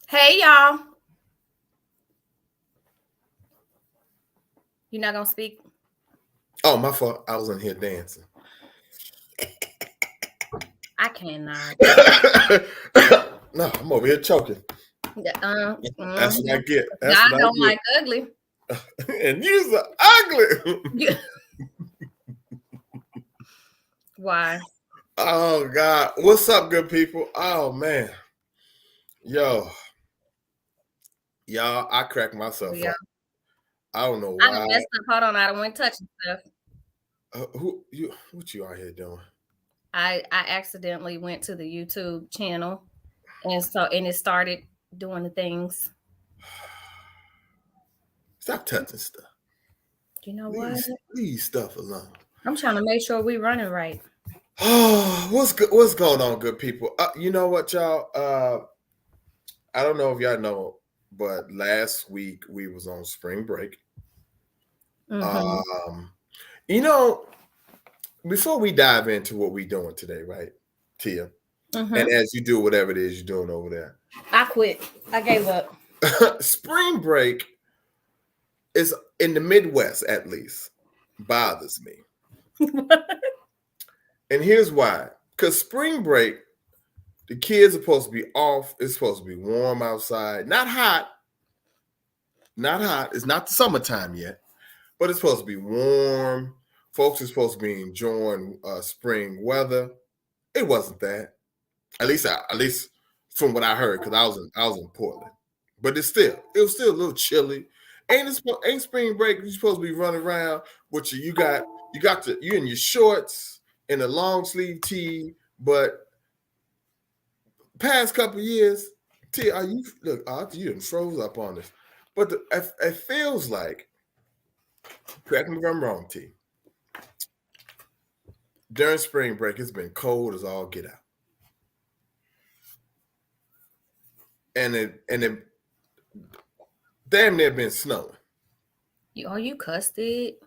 Hey y'all. You're not gonna speak? Oh, my fault. I was in here dancing. I cannot. No, I'm over here choking. That's what I Mhm. get. That's God what I don't like ugly. get. And you's ugly. Why? Oh God. What's up, good people? Oh man. Yo, y'all, I cracked myself Yeah. up. I don't know I done why. messed up. Hold on, I don't want to touch stuff. What you out here doing? I accidentally went to the YouTube channel and it started doing the things. Stop touching stuff. You know what? Leave stuff alone. I'm trying to make sure we running right. Oh, what's good? What's going on, good people? You know what, y'all? I don't know if y'all know, but last week we was on spring break. Mm-hmm. Um, you know, before we dive into what we doing today, right, Tia? And Mm-hmm. as you do whatever it is you're doing over I quit. I gave up. there, spring break is in the Midwest at least bothers me, and here's why: because spring break, the kids are supposed to be off. It's supposed to be warm outside, not hot, not hot. It's not the summertime yet, but it's supposed to be warm. Folks are supposed to be enjoying spring weather. It wasn't that. At least from what I heard, because I was in Portland. But it was still a little chilly. Ain't spring break? You're supposed to be running around with you in your shorts and a long sleeve tee. But past couple years, T, are you look? You done froze up on this. But it feels like, correct me if I'm wrong, T. During spring break, it's been cold as all get out, and it damn near been snowing. You cussed it.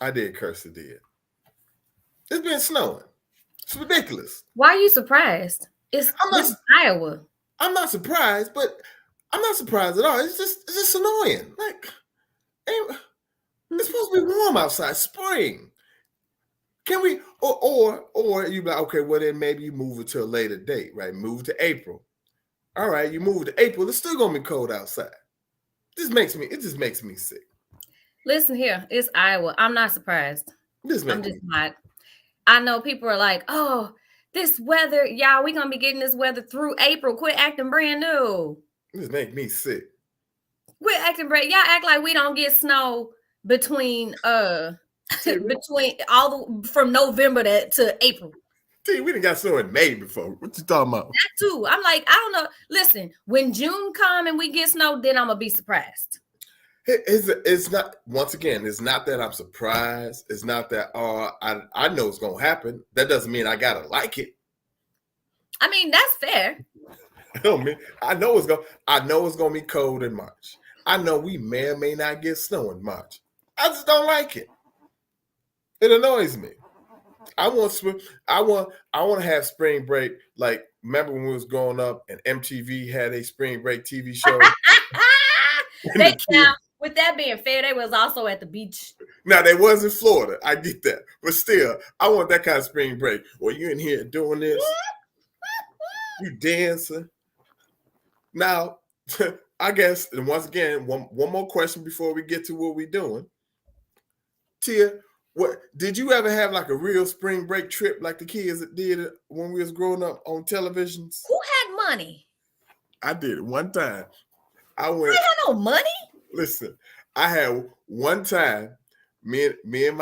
I did curse it did. It's been snowing. It's ridiculous. Why are you surprised? I'm This not is Iowa. I'm not surprised, but I'm not surprised at all. It's just annoying. Like it's supposed to be warm outside, spring. Can we or you be like, okay, well then maybe you move it to a later date, right? Move to April. All right, you move to April, it's still gonna be cold outside. It just makes me sick. Listen here, it's Iowa. I'm not surprised. This I'm makes just me not. I know people are like, oh, this weather, y'all, we gonna be getting this weather through April. Quit acting brand new. this make me sick. Quit acting brand. Y'all act like we don't get snow between See, between all the from November to April. we done got snow in May before. What you talking about? That too. I'm like, I don't know. Listen, when June come and we get snow, then I'm gonna be surprised. It's not, once again, it's not that I'm surprised. It's not that I know it's gonna happen. That doesn't mean I gotta like it. I mean, that's fair. I know it's gonna be cold in March. I know we may or may not get snow in March. I just don't like it. It annoys me. I want to have spring break. Like, remember when we was growing up and MTV had a spring break TV show? And They the now, kids, with that being fair, they was also at the beach. now they was in Florida. I get that, but still, I want that kind of spring break. Well, you in here doing this, you dancing. Now, I guess, and once again, one more question before we get to what we doing. Tia, what did you ever have like a real spring break trip like the kids did when we was growing up on televisions? Who had money? I did it one time. I I went. had no money. Listen, I had one time. Me and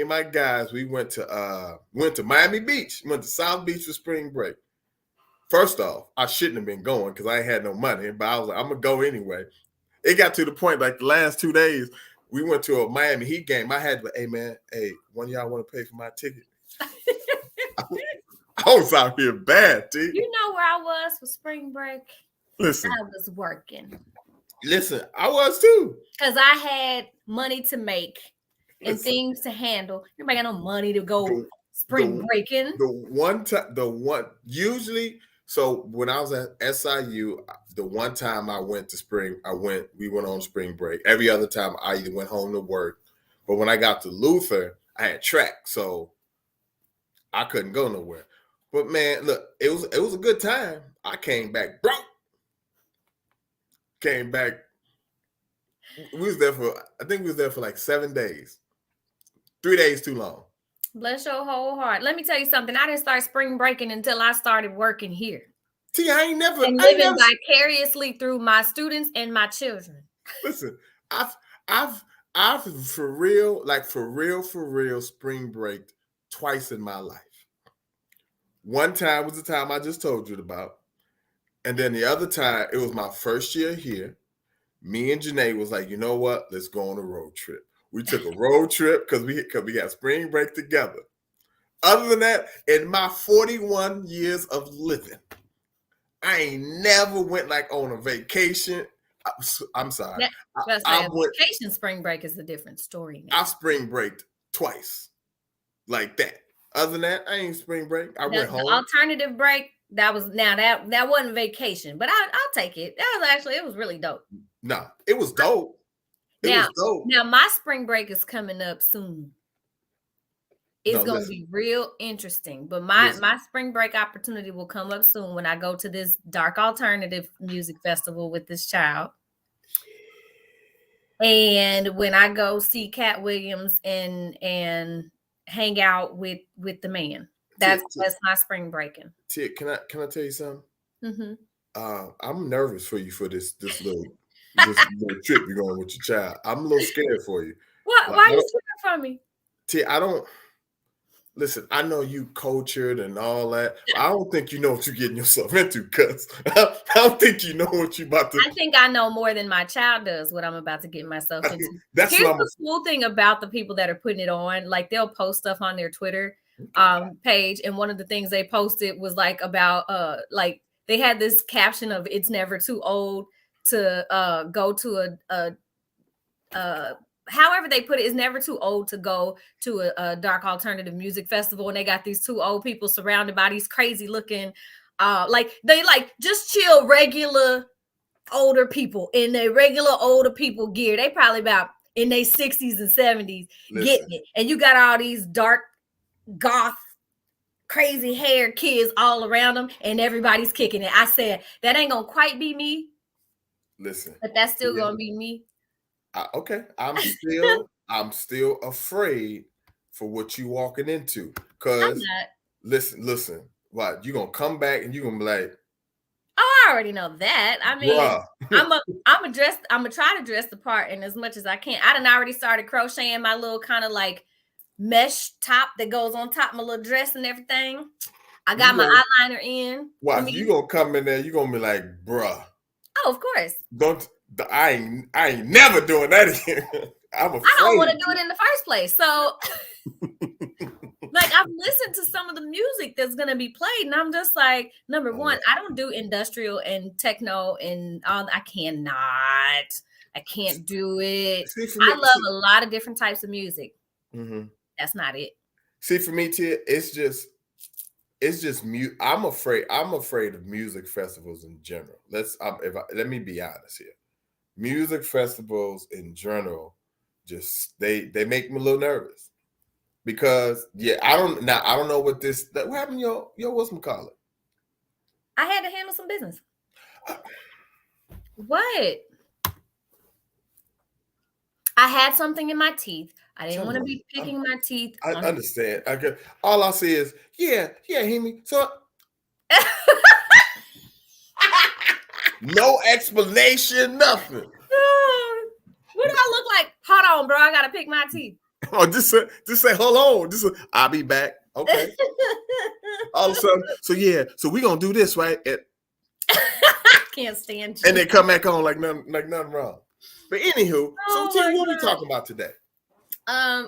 my guys, we went to Miami Beach. Went to South Beach for spring break. First off, I shouldn't have been going because I ain't had no money, but I was like, I'm gonna go anyway. It got to the point like the last 2 days, we went to a Miami Heat game. I had to, hey man, hey, one of y'all want to pay for my ticket? I was out here bad, dude. You know where I was for spring break? Listen, I was working I was too. because I had money to make and Listen, things to handle. Everybody got no money to go the, spring the breaking. the one time, the one usually So when I was at SIU, the one time I went to spring, we went on spring break. Every other time I either went home to work, but when I got to Luther, I had track, so I couldn't go nowhere. But man, look, it was a good time. I came back broke. Came back. We was there for, I think we was there for like 7 days. 3 days too long. Bless your whole heart. Let me tell you something. I didn't start spring breaking until I started working here. See, I ain't never and living vicariously through my students and my children. Listen, I've for real spring break twice in my life. One time was the time I just told you about. And then the other time, it was my first year here. Me and Janae was like, you know what? Let's go on a road trip. We took a road trip because we got spring break together. Other than that, in my 41 years of living, I ain't never went like on a vacation. I'm sorry. Vacation spring break is a different story now. I spring breaked twice like that. Other than that, I ain't spring break. I went home. Alternative break, that wasn't vacation, but I'll take it. It was really dope. No, it was dope. Was dope. Now my spring break is coming up soon. It's going to be real interesting, but my spring break opportunity will come up soon when I go to this dark alternative music festival with this child. And when I go see Cat Williams and hang out with the man. That's my spring breaking. Tia, can I tell you something? Mm-hmm. I'm nervous for you for this little trip you're going with your child. I'm a little scared for you. What? Why are you scared for me? Tia, I don't. Listen, I know you cultured and all that. But I don't think you know what you're getting yourself into, cuz I don't think you know what you're about to. I think I know more than my child does what I'm about to get myself into. Here's the cool thing about the people that are putting it on. Like, they'll post stuff on their Twitter page, and one of the things they posted was like about like they had this caption of "It's never too old to go to a however they put it, is never too old to go to a dark alternative music festival." And they got these two old people surrounded by these crazy looking, like they like just chill regular older people in their regular older people gear. They probably about in their 60s and 70s getting it. And you got all these dark goth crazy hair kids all around them, and everybody's kicking it. I said, that ain't gonna quite be me. Listen. But that's still gonna be me. Okay, I'm still afraid for what you walking into. Cause listen, what you gonna come back and you gonna be like, oh, I already know that. I mean, I'm gonna try to dress the part, and as much as I can. I done already started crocheting my little kind of like mesh top that goes on top of my little dress and everything. I got my eyeliner in. Watch, you gonna come in there, you gonna be like, bruh. Oh, of course. I ain't never doing that again. I don't want to do it in the first place. So like, I've listened to some of the music that's going to be played, and I'm just like, number one, I don't do industrial and techno and all. I can't do it. I love a lot of different types of music. Mm-hmm. That's not it. See, for me, Tia, it's just I'm afraid of music festivals in general. Let me be honest here. Music festivals in general, just they make me a little nervous because I don't know what happened. What's my call it? I had to handle some business. What? I had something in my teeth. I didn't want to be picking my teeth. I understand. All I see is, hear me. So no explanation, nothing. What do I look like? Hold on, bro. I gotta pick my teeth. Oh, just say, hold on. I'll be back. Okay. All of a sudden, so we gonna do this, right? Can't stand you. And then come back on like nothing wrong. But anywho, so Tia, what are we talking about today?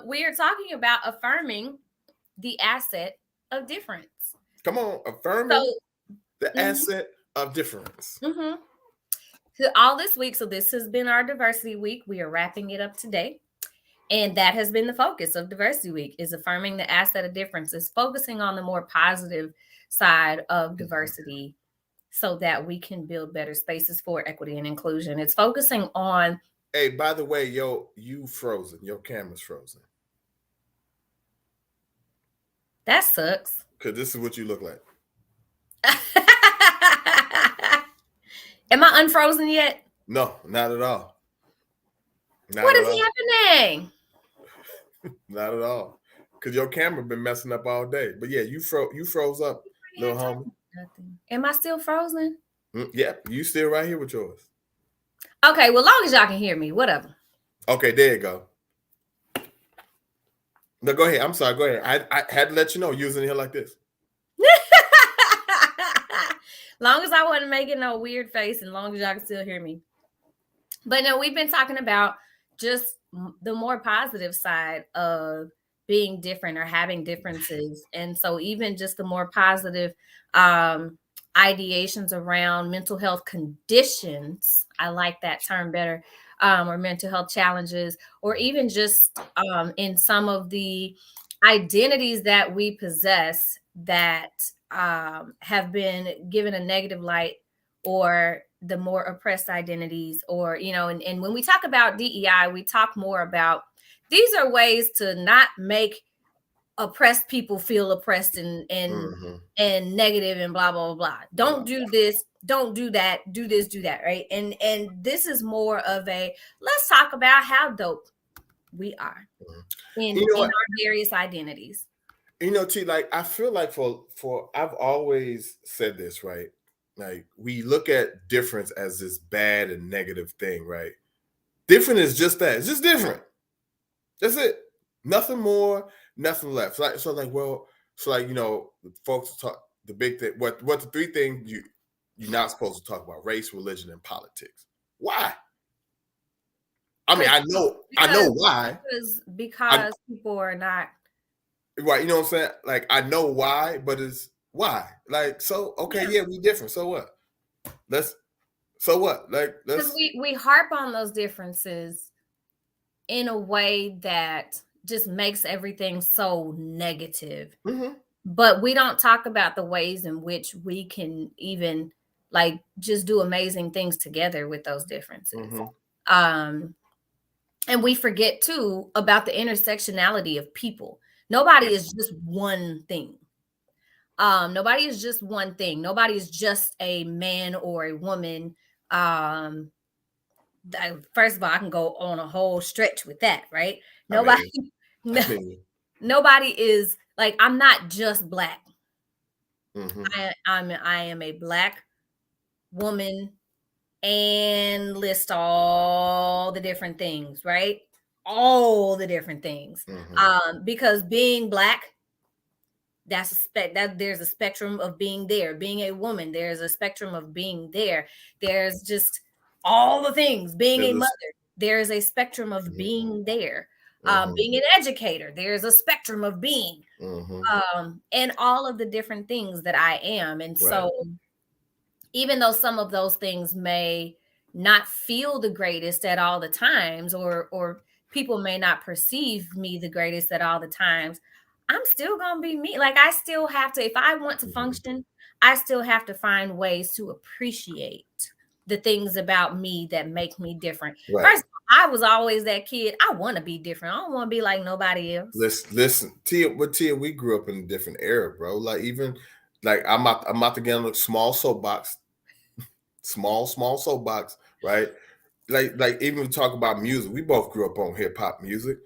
We are talking about affirming the asset of difference. Come on, affirming the asset of difference. Mm-hmm. So all this week, so this has been our diversity week. We are wrapping it up today. And that has been the focus of diversity week, is affirming the asset of difference, is focusing on the more positive side of diversity so that we can build better spaces for equity and inclusion. It's focusing on. Hey, by the way, you frozen. Your camera's frozen. That sucks. Because this is what you look like. Am I unfrozen yet? No, not at all. What is happening? Not at all. Because your camera been messing up all day. But yeah, you froze up, little homie. Nothing. Am I still frozen? Yep, you still right here with yours. Okay, well, long as y'all can hear me, whatever. Okay, there you go. No, go ahead. I'm sorry. Go ahead. I had to let you know you was in here like this. Long as I wasn't making no weird face and long as y'all can still hear me. But no, we've been talking about just the more positive side of being different or having differences. And so even just the more positive ideations around mental health conditions, I like that term better, or mental health challenges, or even just in some of the identities that we possess that have been given a negative light, or the more oppressed identities, or, and when we talk about DEI, we talk more about these are ways to not make oppressed people feel oppressed and negative and blah, blah, blah. Don't do this. Don't do that. Do this, do that. Right. And this is more of a, let's talk about how dope we are in our various identities. T, like, I feel like for I've always said this, right? Like, we look at difference as this bad and negative thing, right? Different is just that. It's just different. That's it. Nothing more, nothing less. Folks talk the big thing. What the three things you're not supposed to talk about: race, religion, and politics. Why? I mean, I know why. Because people are not. Right, you know what I'm saying? Like, I know why, but it's why. Like, so okay, yeah, we different. So what? Because we harp on those differences in a way that just makes everything so negative. Mm-hmm. But we don't talk about the ways in which we can even like just do amazing things together with those differences. Mm-hmm. And we forget too about the intersectionality of people. Nobody is just one thing. Nobody is just one thing. Nobody is just a man or a woman. First of all, I can go on a whole stretch with that, right? Nobody is like, I'm not just Black. Mm-hmm. I am a Black woman, and list all the different things, right? All the different things. Mm-hmm. Because being Black, that there's a spectrum of being there. Being a woman, there's a spectrum of being there. There's just all the things. Being a mother, there's a spectrum of being there. Being an educator, there's a spectrum of being. And all of the different things that I am. And so even though some of those things may not feel the greatest at all the times, or people may not perceive me the greatest at all the times, I'm still going to be me. Like, I still have to, if I want to function, I still have to find ways to appreciate the things about me that make me different. Right. First, I was always that kid. I want to be different. I don't want to be like nobody else. Listen, Tia, we grew up in a different era, bro. Like, even like I'm about to get on a small soapbox, right? Like even we talk about music, we both grew up on hip hop music.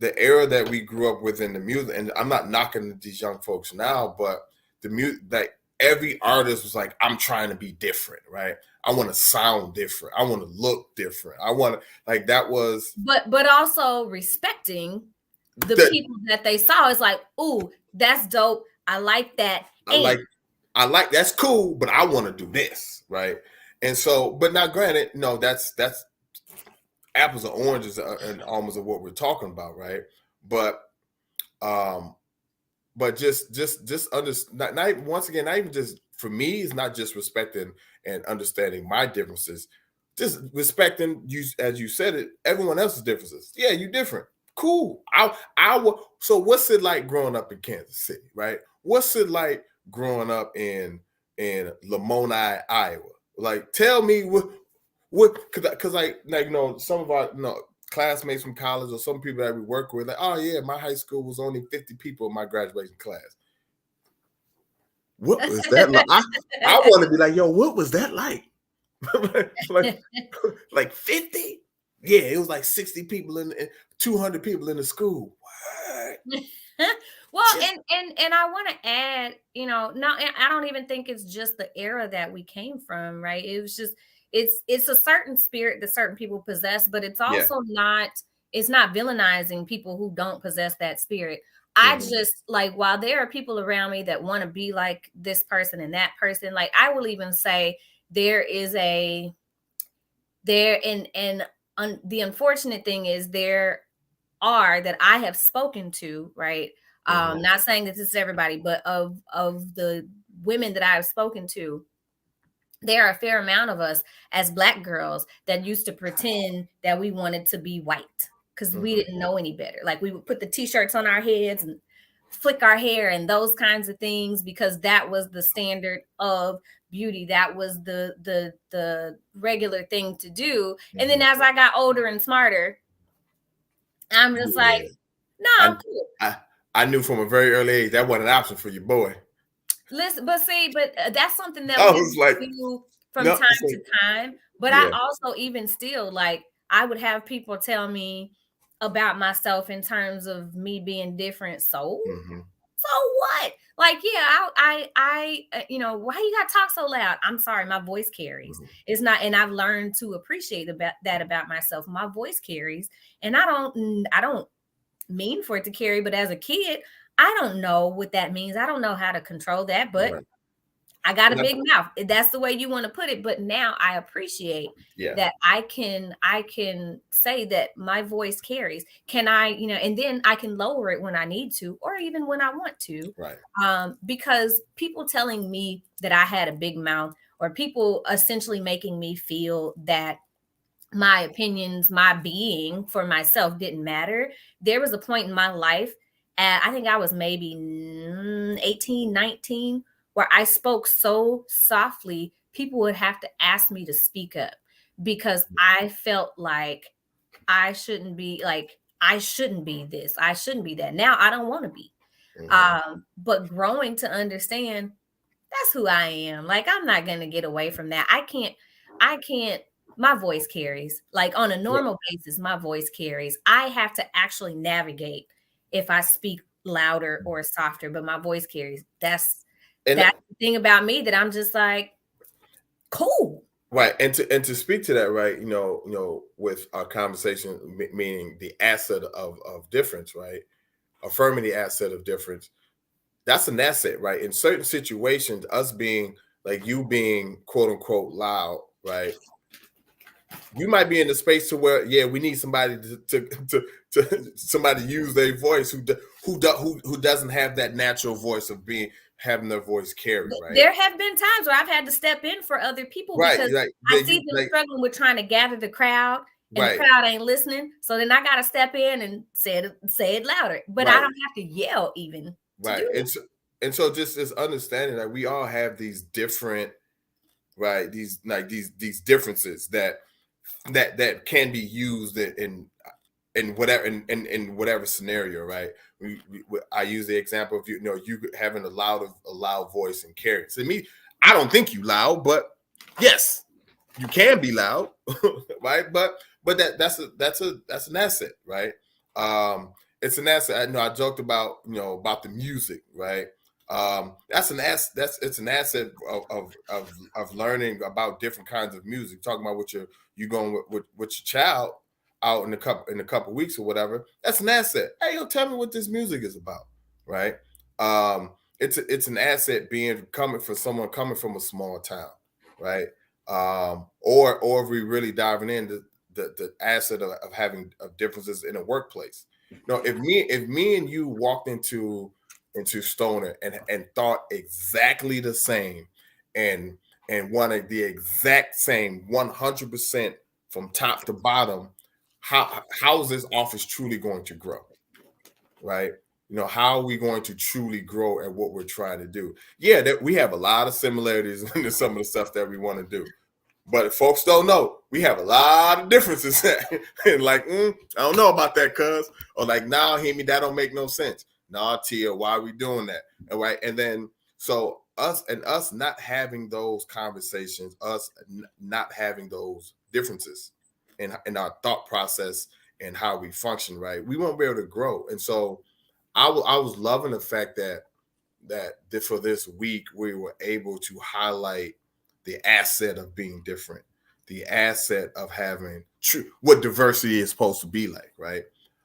The era that we grew up with in the music, and I'm not knocking these young folks now, but the music, like, every artist was like, I'm trying to be different, right? I want to sound different. I want to look different. I want to, like, that was. But also respecting the people that they saw. It's like, ooh, that's dope. I like that. I like that's cool, but I want to do this, right? And so, but now granted, no, that's apples and oranges and almost of what we're talking about, right? But just understand. Not once again, not even just for me. It's not just respecting and understanding my differences. Just respecting you, as you said it. Everyone else's differences. Yeah, you different. Cool. So what's it like growing up in Kansas City, right? What's it like growing up in in Lamoni, Iowa. Like, tell me what, because like some of our classmates from college or some people that we work with, like, oh yeah, my high school was only 50 people in my graduation class. What was that like? I want to be like, yo, what was that like? like 50? Yeah, it was like 60 people in 200 people in the school. Well, and I want to add, I don't even think it's just the era that we came from, right? It was just it's a certain spirit that certain people possess, but it's also not villainizing people who don't possess that spirit. I just like, while there are people around me that want to be like this person and that person, like I will even say the unfortunate thing is there are that I have spoken to, right? Not saying that this is everybody, but of the women that I have spoken to, there are a fair amount of us as Black girls that used to pretend that we wanted to be white because we didn't know any better. Like we would put the t-shirts on our heads and flick our hair and those kinds of things because that was the standard of beauty. That was the regular thing to do. And then as I got older and smarter, I'm just like, no, I'm cool. I knew from a very early age that wasn't an option for your boy. Listen, but that's something that we do from time to time. But I also, even still, like, I would have people tell me about myself in terms of me being different. So what? Like, yeah, I why you gotta talk so loud? I'm sorry, my voice carries. It's not, and I've learned to appreciate that about myself. My voice carries, and I don't mean for it to carry, but as a kid, I don't know what that means. I don't know how to control that, but I got a big mouth. That's the way you want to put it. But now I appreciate that I can say that my voice carries. Can I, and then I can lower it when I need to, or even when I want to. Right. Because people telling me that I had a big mouth, or people essentially making me feel that my opinions, my being for myself didn't matter. There was a point in my life, I think I was maybe 18, 19, where I spoke so softly, people would have to ask me to speak up because I felt like I shouldn't be this. I shouldn't be that. Now I don't want to be. But growing to understand that's who I am. Like, I'm not going to get away from that. I can't, my voice carries. Like, on a normal basis, my voice carries. I have to actually navigate if I speak louder or softer, but my voice carries. That's the thing about me that I'm just like, cool. Right. And to speak to that, right, with our conversation, meaning the asset of difference, right? Affirming the asset of difference. That's an asset, right? In certain situations, us being like you being quote unquote loud, right? You might be in the space to where, we need somebody to somebody use their voice who doesn't have that natural voice of having their voice carry, right? There have been times where I've had to step in for other people because I see them struggling with trying to gather the crowd, and the crowd ain't listening. So then I got to step in and say it louder, but I don't have to yell even. Right. And so just this understanding that we all have these different, right, these differences that can be used in whatever scenario, right? I use the example of you having a loud voice and carry. To me, I don't think you loud, but yes, you can be loud, right? But that's an asset, right? It's an asset. I know I joked about about the music, right? That's an asset. It's an asset of learning about different kinds of music. Talking about what you going with your child out in a couple weeks or whatever. That's an asset. Hey, tell me what this music is about, right? It's an asset coming from a small town, right? Or if we really diving into the asset of having differences in a workplace. If me and you walked into Stoner and thought exactly the same and wanted the exact same 100% from top to bottom, how is this office truly going to grow, right? how are we going to truly grow at what we're trying to do? Yeah, that we have a lot of similarities in some of the stuff that we want to do. But if folks don't know, we have a lot of differences. And like, I don't know about that, cuz. Or like, nah, Hemi, that don't make no sense. Nah, Tia, why are we doing that? All right. And then, so us not having those conversations, us not having those differences in our thought process and how we function, right? We won't be able to grow. And so I was loving the fact that for this week, we were able to highlight the asset of being different, the asset of having what diversity is supposed to be like, right?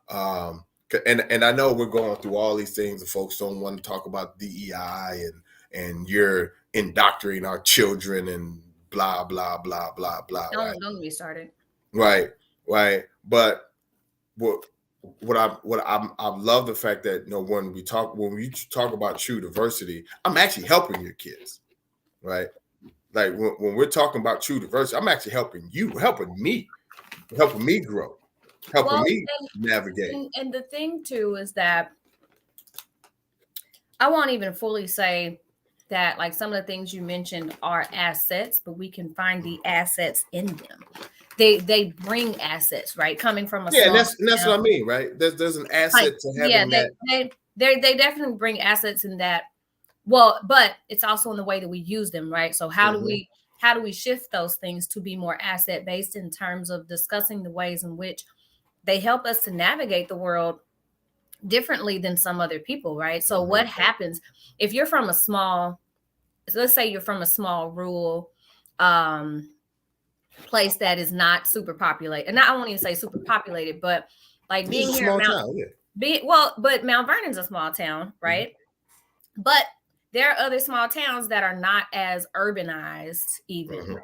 And I know we're going through all these things, and folks don't want to talk about DEI and you're indoctrinating our children and blah blah blah blah blah. Don't get me started. Right. But I love the fact that when we talk about true diversity, I'm actually helping your kids, right? Like when we're talking about true diversity, I'm actually helping you, helping me grow, helping me navigate. And the thing too is that I won't even fully say that like some of the things you mentioned are assets, but we can find the assets in them. They bring assets, right? Coming from a and that's what I mean, right? There's an asset to having that. They definitely bring assets in that. Well, but it's also in the way that we use them, right? So how do we shift those things to be more asset based in terms of discussing the ways in which they help us to navigate the world differently than some other people, right? So what happens if you're from a small, let's say you're from a small rural place that is not super populated, and I won't even say super populated, but like being here in but Mount Vernon's a small town, right? But there are other small towns that are not as urbanized, even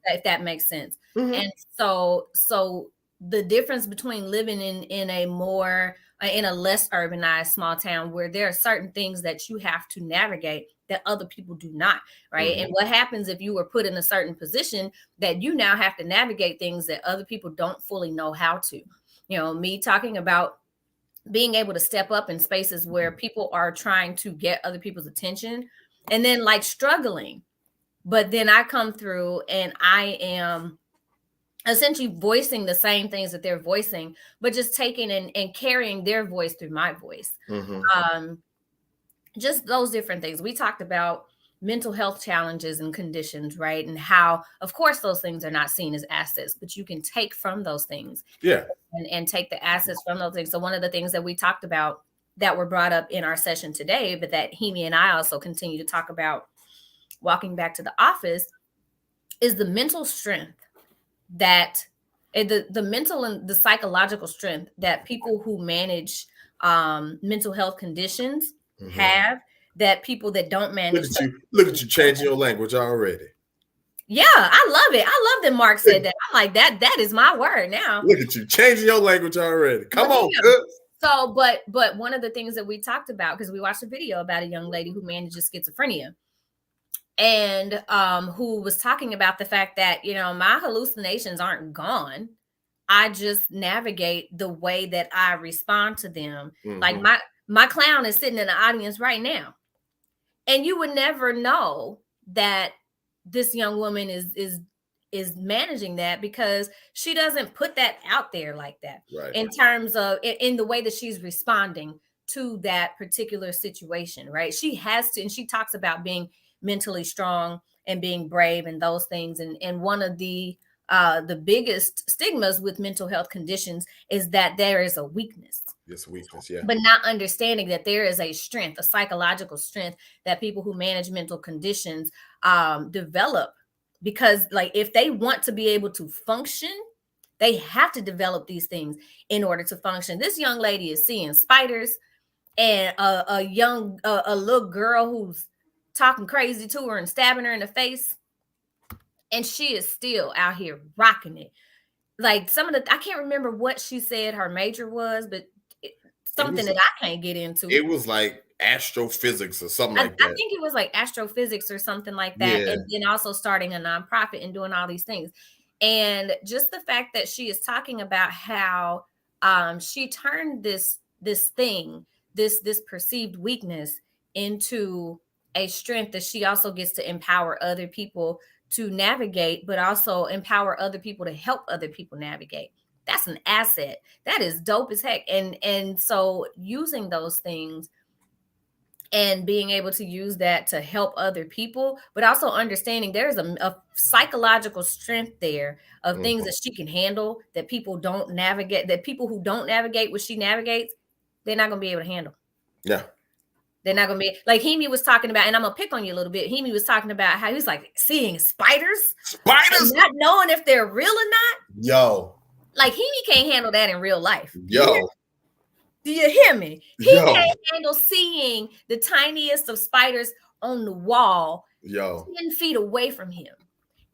if that makes sense. And so the difference between living in a less urbanized small town where there are certain things that you have to navigate that other people do not, right? And what happens if you were put in a certain position that you now have to navigate things that other people don't fully know how to? Me talking about being able to step up in spaces where people are trying to get other people's attention and then like struggling. But then I come through and I am essentially voicing the same things that they're voicing, but just taking and carrying their voice through my voice. Just those different things. We talked about mental health challenges and conditions, right? And how, of course, those things are not seen as assets, but you can take from those things. Yeah. And take the assets from those things. So one of the things that we talked about that were brought up in our session today, but that Hemi and I also continue to talk about walking back to the office, is the mental strength that the mental and the psychological strength that people who manage mental health conditions have, that people that don't manage. Look at you changing your language already. Yeah, I love it. I love that Mark said that. I'm like, that is my word now. Look at you changing your language already. Come on, So, but one of the things that we talked about, because we watched a video about a young lady who manages schizophrenia, and who was talking about the fact that, my hallucinations aren't gone. I just navigate the way that I respond to them. Like my clown is sitting in the audience right now. And you would never know that this young woman is managing that because she doesn't put that out there like that, right, in terms of in the way that she's responding to that particular situation, right? She has to, and she talks about being mentally strong and being brave and those things. And one of the biggest stigmas with mental health conditions is that there is a weakness. Yes, weakness, yeah. But not understanding that there is a strength, a psychological strength that people who manage mental conditions develop, because like if they want to be able to function, they have to develop these things in order to function. This young lady is seeing spiders, and a little girl who's talking crazy to her and stabbing her in the face, and she is still out here rocking it. Like I can't remember what she said her major was, but something that I can't get into. It was like astrophysics or something like that. I think it was like astrophysics or something like that. Yeah. And then also starting a nonprofit and doing all these things. And just the fact that she is talking about how she turned this thing this perceived weakness into a strength that she also gets to empower other people to navigate, but also empower other people to help other people navigate. That's an asset. That is dope as heck. And so using those things and being able to use that to help other people, but also understanding there's a psychological strength there of things that she can handle that people don't navigate, that people who don't navigate what she navigates, they're not going to be able to handle. Yeah. They're not going to be like Hemi was talking about, and I'm going to pick on you a little bit. Hemi was talking about how he was like seeing spiders, and not knowing if they're real or not. Yo. Like Hemi can't handle that in real life. Yo. Do you hear me? He can't handle seeing the tiniest of spiders on the wall 10 feet away from him.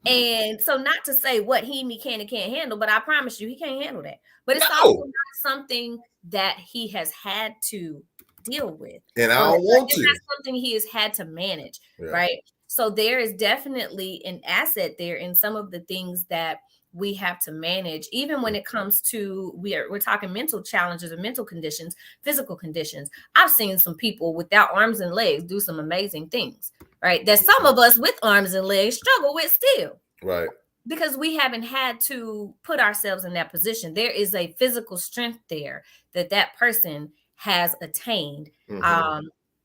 And so not to say what Hemi can and can't handle, but I promise you he can't handle that. But it's also not something that he has had to deal with. And I don't want to. It's not something he has had to manage, right? So there is definitely an asset there in some of the things that we have to manage, even when it comes to we're talking mental challenges or mental conditions, physical conditions. I've seen some people without arms and legs do some amazing things, right? That some of us with arms and legs struggle with still, right? Because we haven't had to put ourselves in that position. There is a physical strength there that person has attained.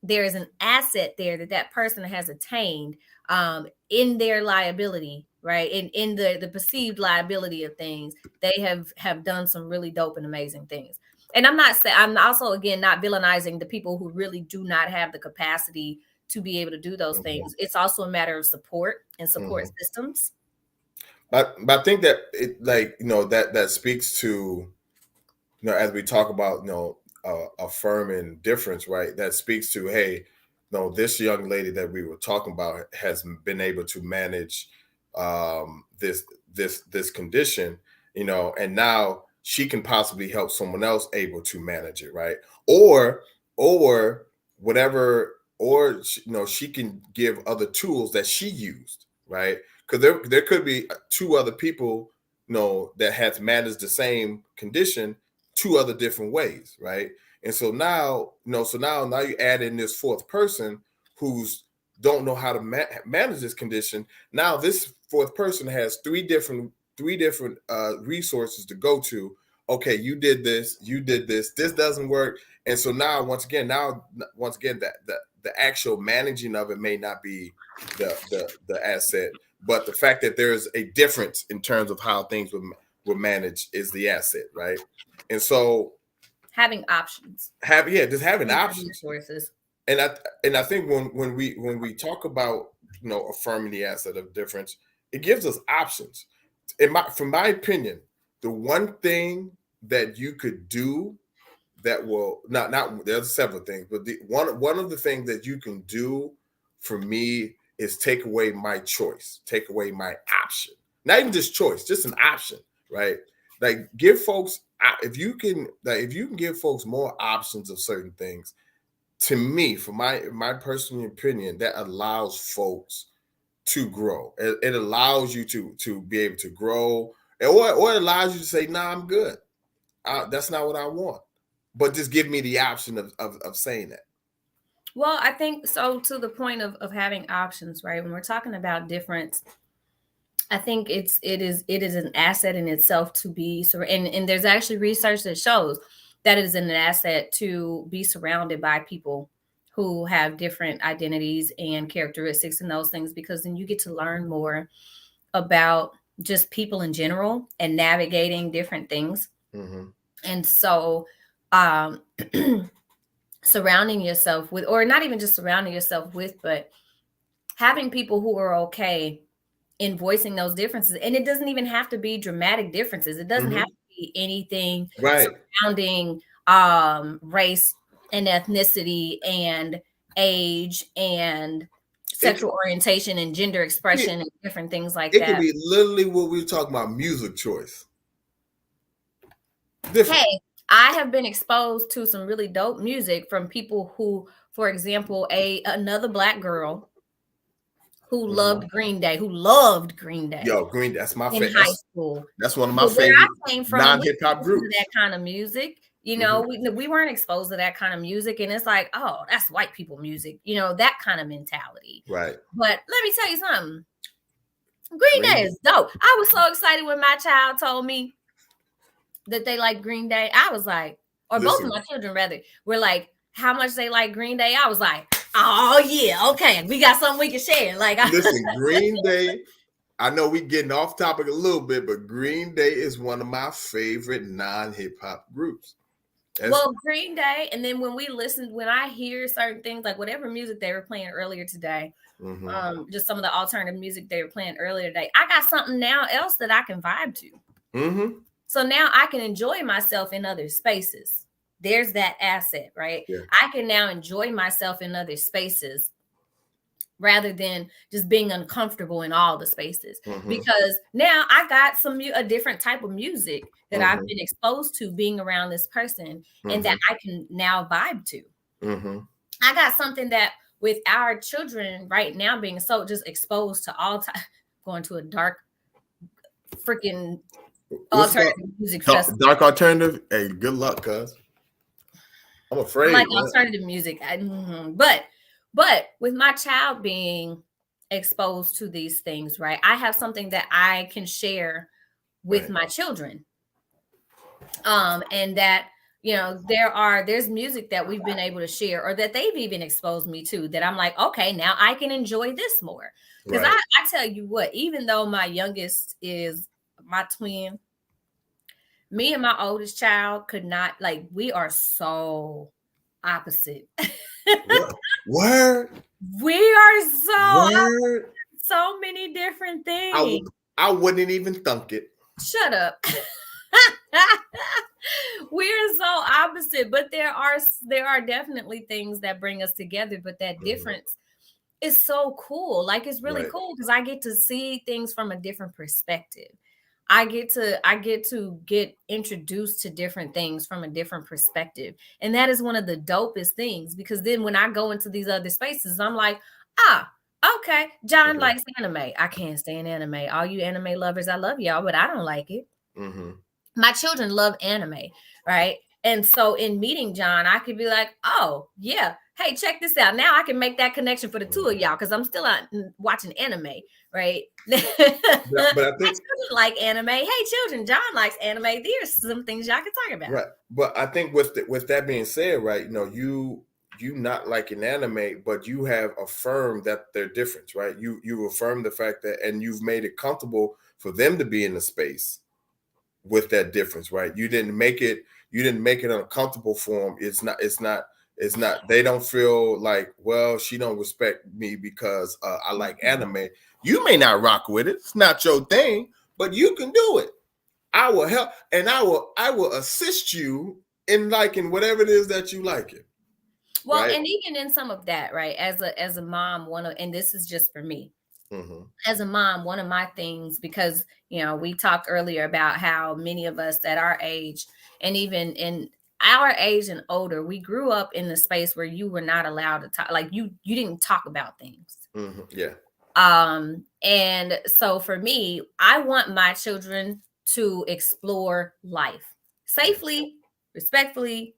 There is an asset there that person has attained in their liability, right? In the perceived liability of things. They have done some really dope and amazing things. And I'm also, again, not villainizing the people who really do not have the capacity to be able to do those things. It's also a matter of support and support systems. But I think that it, like, that speaks to, as we talk about, affirming difference, right? That speaks to, hey, this young lady that we were talking about has been able to manage this condition, and now she can possibly help someone else able to manage it, right? Or whatever, or she can give other tools that she used, right? Because there could be two other people, that has managed the same condition two other different ways, right? And so now, now you add in this fourth person who's don't know how to manage this condition. Now this fourth person has three different resources to go to. Okay, you did this, this doesn't work. And so now once again that the actual managing of it may not be the asset, but the fact that there's a difference in terms of how things were managed is the asset, right? And so having options, just having options, resources. And I think when we talk about affirming the asset of difference, it gives us options. From my opinion, the one thing that you could do that will not there's several things, but one of the things that you can do for me is take away my choice, take away my option. Not even just choice, just an option, right? Like give folks, if you can give folks more options of certain things, to me, for my personal opinion, that allows folks to grow. It allows you to be able to grow, or it allows you to say, "Nah, I'm good. That's not what I want." But just give me the option of saying that. Well, I think so. To the point of having options, right? When we're talking about difference, I think it is an asset in itself to be. And there's actually research that shows that it is an asset to be surrounded by people who have different identities and characteristics and those things, because then you get to learn more about just people in general and navigating different things. And so surrounding yourself with, or not even just surrounding yourself with, but having people who are okay in voicing those differences. And it doesn't even have to be dramatic differences. It doesn't have to be anything surrounding race and ethnicity and age and sexual orientation and gender expression and different things like that. It could be literally what we were talking about, music choice. Hey, I have been exposed to some really dope music from people who, for example, another Black girl who loved Green Day, Yo, Green Day, that's my favorite. In high school. That's one of my favorite non-hip hop groups. That kind of music. You know, we weren't exposed to that kind of music, and it's like, oh, that's white people music, you know, that kind of mentality. Right. But let me tell you something. Green Day is dope. I was so excited when my child told me that they like Green Day. I was like, or both of my children rather, were like, how much they like Green Day. I was like, oh yeah, okay, we got something we can share. Like, listen, Green Day. I know we getting off topic a little bit, but Green Day is one of my favorite non-hip hop groups. Well, Green Day, and then when I hear certain things, like whatever music they were playing earlier today, just some of the alternative music they were playing earlier today, I got something now else that I can vibe to. So now I can enjoy myself in other spaces. There's that asset, right? Yeah. I can now enjoy myself in other spaces rather than just being uncomfortable in all the spaces, because now I got a different type of music that I've been exposed to being around this person, and that I can now vibe to. I got something that with our children right now being so just exposed to all time, going to a dark freaking alternative music festival. Dark alternative. Hey, good luck, cuz. I'm afraid. I like alternative music. But with my child being exposed to these things, right? I have something that I can share with my children. And that, you know, there's music that we've been able to share, or that they've even exposed me to, that I'm like, okay, now I can enjoy this more. Because I tell you what, even though my youngest is my twin, me and my oldest child could not, like, we are so opposite. Word. We are so many different things. I wouldn't even thunk it. Shut up. We're so opposite, but there are definitely things that bring us together, but that difference is so cool. Like, it's really cool because I get to see things from a different perspective. I get to get introduced to different things from a different perspective. And that is one of the dopest things, because then when I go into these other spaces, I'm like, okay, John likes anime. I can't stand anime. All you anime lovers, I love y'all, but I don't like it. My children love anime, right? And so in meeting John, I could be like, oh, yeah, hey, check this out. Now I can make that connection for the two of y'all, because I'm still out watching anime, right? But I think my children like anime. Hey, children, John likes anime. There's some things y'all can talk about. Right. But I think with that being said, right, you know, you not liking anime, but you have affirmed that they're different, right? You affirm the fact that, and you've made it comfortable for them to be in the space with that difference, right? You didn't make it uncomfortable for them. It's not, they don't feel like, well, she don't respect me because I like anime. You may not rock with it. It's not your thing, but you can do it. I will help, and I will assist you in liking whatever it is that you like it. Well, right? And even in some of that, right? As a mom, and this is just for me. As a mom, one of my things, because, you know, we talked earlier about how many of us at our age, and even in our age and older, we grew up in the space where you were not allowed to talk, like you didn't talk about things. Yeah. And so for me, I want my children to explore life safely, respectfully.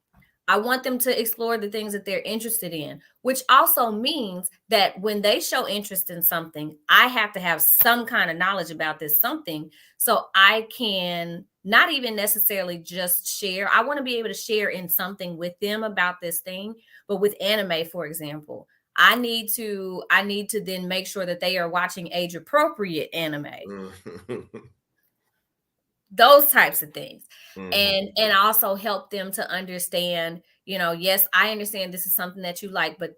I want them to explore the things that they're interested in, which also means that when they show interest in something, I have to have some kind of knowledge about this something, so I can not even necessarily just share. I want to be able to share in something with them about this thing. But with anime, for example, I need to then make sure that they are watching age appropriate anime. Those types of things. And also help them to understand, you know, yes, I understand this is something that you like, but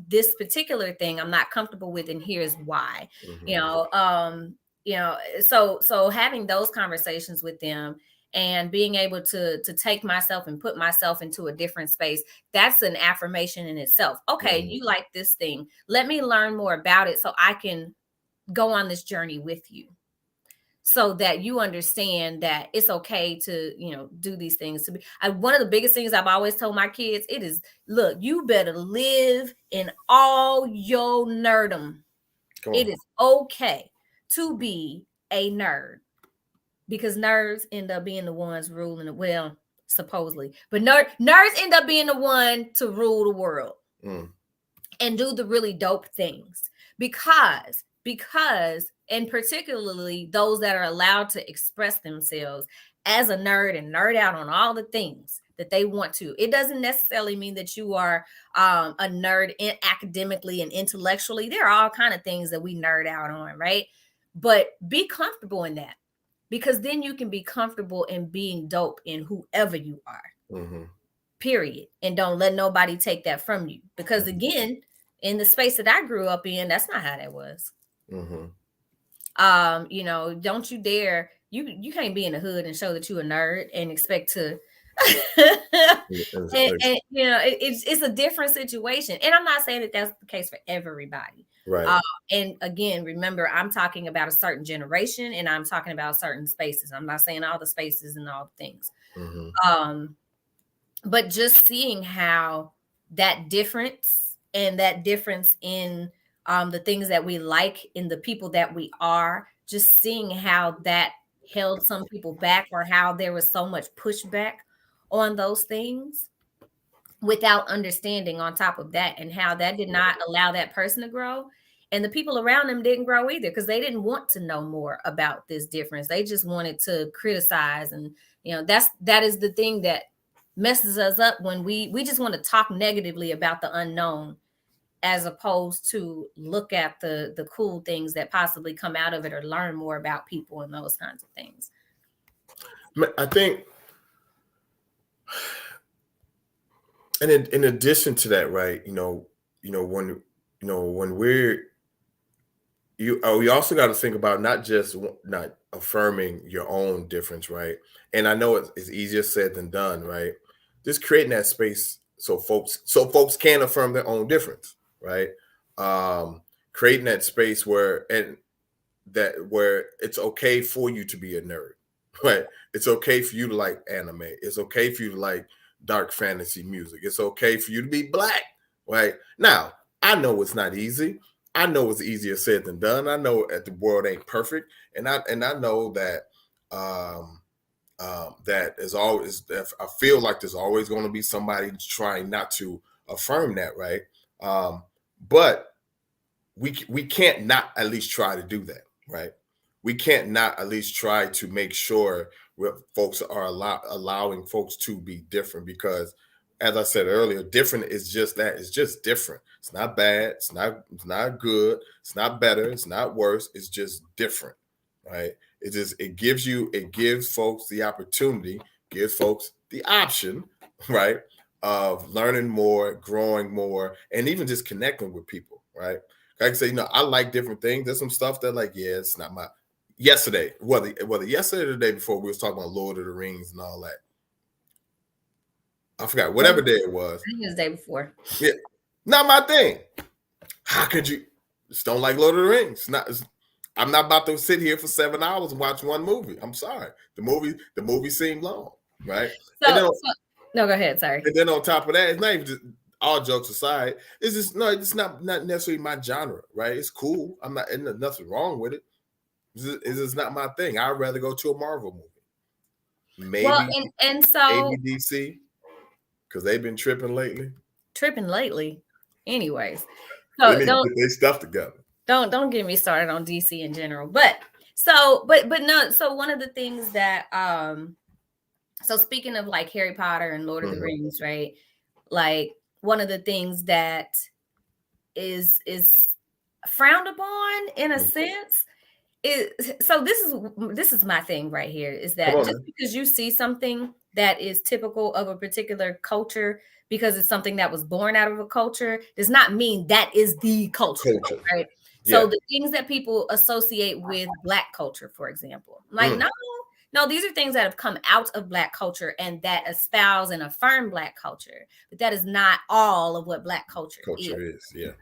this particular thing I'm not comfortable with, and here's why. You know, so having those conversations with them and being able to take myself and put myself into a different space, that's an affirmation in itself. Okay, you like this thing. Let me learn more about it so I can go on this journey with you, so that you understand that it's okay to, you know, do these things. One of the biggest things I've always told my kids, it is, look, you better live in all your nerdom. It is okay to be a nerd, because nerds end up being the ones ruling it. Well, supposedly. But nerds end up being the one to rule the world and do the really dope things because and particularly those that are allowed to express themselves as a nerd and nerd out on all the things that they want to. It doesn't necessarily mean that you are a nerd academically and intellectually. There are all kind of things that we nerd out on, right? But be comfortable in that, because then you can be comfortable in being dope in whoever you are. Period. And don't let nobody take that from you, because again, in the space that I grew up in, that's not how that was. You know, don't you dare, you can't be in the hood and show that you're a nerd and expect to and you know, it's a different situation. And I'm not saying that that's the case for everybody, right? And again, remember, I'm talking about a certain generation and I'm talking about certain spaces. I'm not saying all the spaces and all the things. But just seeing how that difference in the things that we like, in the people that we are, just seeing how that held some people back, or how there was so much pushback on those things without understanding on top of that, and how that did not allow that person to grow. And the people around them didn't grow either, because they didn't want to know more about this difference. They just wanted to criticize. And, you know, that is the thing that messes us up, when we just want to talk negatively about the unknown, as opposed to look at the cool things that possibly come out of it, or learn more about people and those kinds of things. I think, and in addition to that, right, when we also got to think about not affirming your own difference, right? And I know it's easier said than done, right? Just creating that space so folks can affirm their own difference, right? Creating that space where it's okay for you to be a nerd, right? It's okay for you to like anime. It's okay for you to like dark fantasy music. It's okay for you to be Black, right? Now, I know it's not easy. I know it's easier said than done. I know that the world ain't perfect, and I know that that is always. I feel like there's always going to be somebody trying not to affirm that, right? But we can't not at least try to do that, right? We can't not at least try to make sure folks are allowing folks to be different, because, as I said earlier, different is just that. It's just different. It's not bad. It's not good. It's not better. It's not worse. It's just different, right? It gives folks the opportunity, gives folks the option, right, of learning more, growing more, and even just connecting with people, right? Like I say, I like different things. There's some stuff that, like, yeah, it's not my. Yesterday, whether yesterday or the day before, we was talking about Lord of the Rings and all that. I forgot whatever day it was. I think it was the day before. Yeah, not my thing. How could you just don't like Lord of the Rings? I'm not about to sit here for 7 hours and watch one movie. I'm sorry. The movie seemed long, right? No, go ahead. Sorry. And then on top of that, it's not even just, all jokes aside, it's not necessarily my genre, right? It's cool. And there's nothing wrong with it. It's not my thing. I'd rather go to a Marvel movie. Maybe, well, and so maybe DC, because they've been tripping lately. Anyways, so they need to put their stuff together. Don't get me started on DC in general. But no. So one of the things that so speaking of like Harry Potter and Lord of the Rings, right? Like, one of the things that is frowned upon in a sense is, so this is my thing right here, is that just because you see something that is typical of a particular culture, because it's something that was born out of a culture, does not mean that is the culture. Right? Yeah. So the things that people associate with Black culture, for example, like, no, these are things that have come out of Black culture and that espouse and affirm Black culture, but that is not all of what Black culture is. Yeah.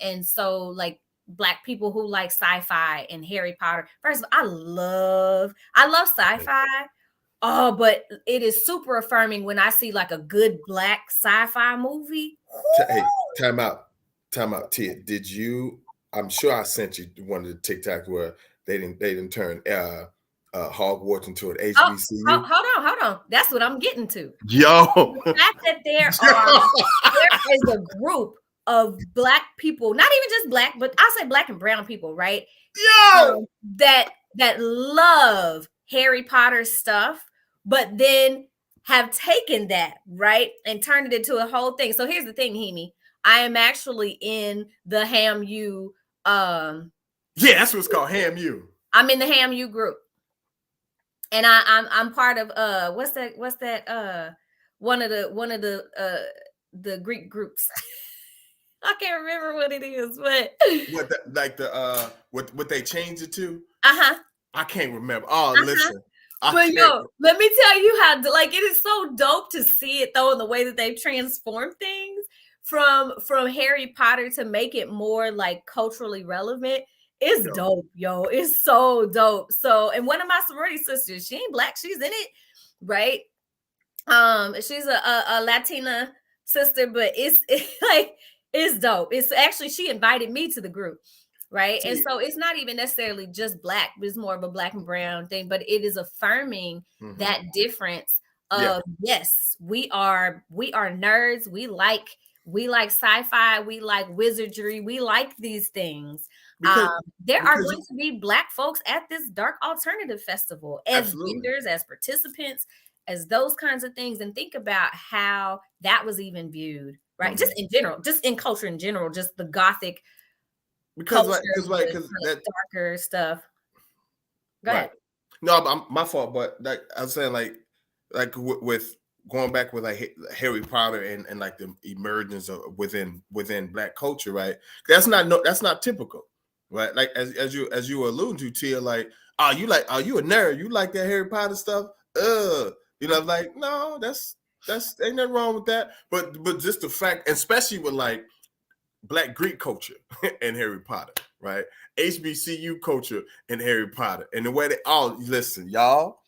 And so, like, Black people who like sci-fi and Harry Potter. First of all, I love sci-fi. Oh, but it is super affirming when I see like a good Black sci-fi movie. Hey, time out, Tia. Did you? I'm sure I sent you one of the TikToks where they didn't turn Hogwarts into an HBCU. Hold on. That's what I'm getting to. Yo, the fact that there is a group of Black people, not even just Black, but I'll say Black and brown people, right? Yo, that love Harry Potter stuff, but then have taken that, right, and turned it into a whole thing. So here's the thing, Hemi. I am actually in the HAMU. Yeah, that's what's called HAMU. I'm in the HAMU group. And I'm part of what's that one of the Greek groups. I can't remember what it is, but what they changed it to? I can't remember. Oh, listen. But let me tell you how it is so dope to see it though in the way that they've transformed things from Harry Potter to make it more like culturally relevant. It's dope, yo. It's so dope. So, and one of my sorority sisters, she ain't Black, she's in it, right? She's a Latina sister, but it's dope. It's actually, she invited me to the group, right? And so it's not even necessarily just Black, but it's more of a Black and brown thing, but it is affirming that difference of yes, we are nerds, we like sci-fi, we like wizardry, we like these things. There are going to be Black folks at this Dark Alternative Festival as vendors, as participants, as those kinds of things, and think about how that was even viewed, right? Just in general, just in culture in general, just the Gothic because that darker stuff. Go ahead. No, my fault, but I was saying like with going back with like Harry Potter and like the emergence of within Black culture, right? That's not typical. Right, like as you were alluding to, Tia, like, are you a nerd? You like that Harry Potter stuff? Like, no, that's ain't nothing wrong with that. But just the fact, especially with like Black Greek culture and Harry Potter, right? HBCU culture and Harry Potter, and the way they listen, y'all.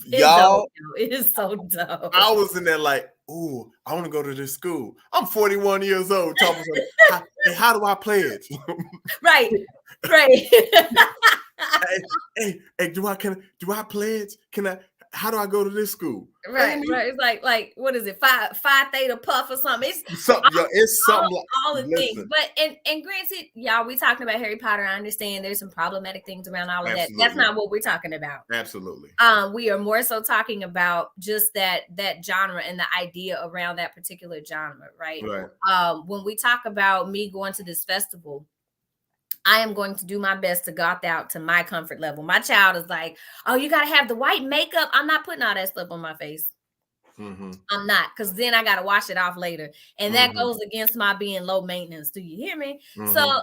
Y'all, it is so dope. I was in there like, ooh, I want to go to this school. I'm 41 years old. Talking like, hey, how do I pledge? Right. Hey, do I pledge? How do I go to this school? Right. It's like what is it? Phi Theta Puff or something. It's something. It's something. All the things. But and granted, y'all, we talking about Harry Potter. I understand there's some problematic things around all of that. That's not what we're talking about. Absolutely. We are more so talking about just that genre and the idea around that particular genre, right? When we talk about me going to this festival, I am going to do my best to goth out to my comfort level. My child is like, oh, you got to have the white makeup. I'm not putting all that stuff on my face. I'm not, because then I got to wash it off later. And that goes against my being low maintenance. Do you hear me? So,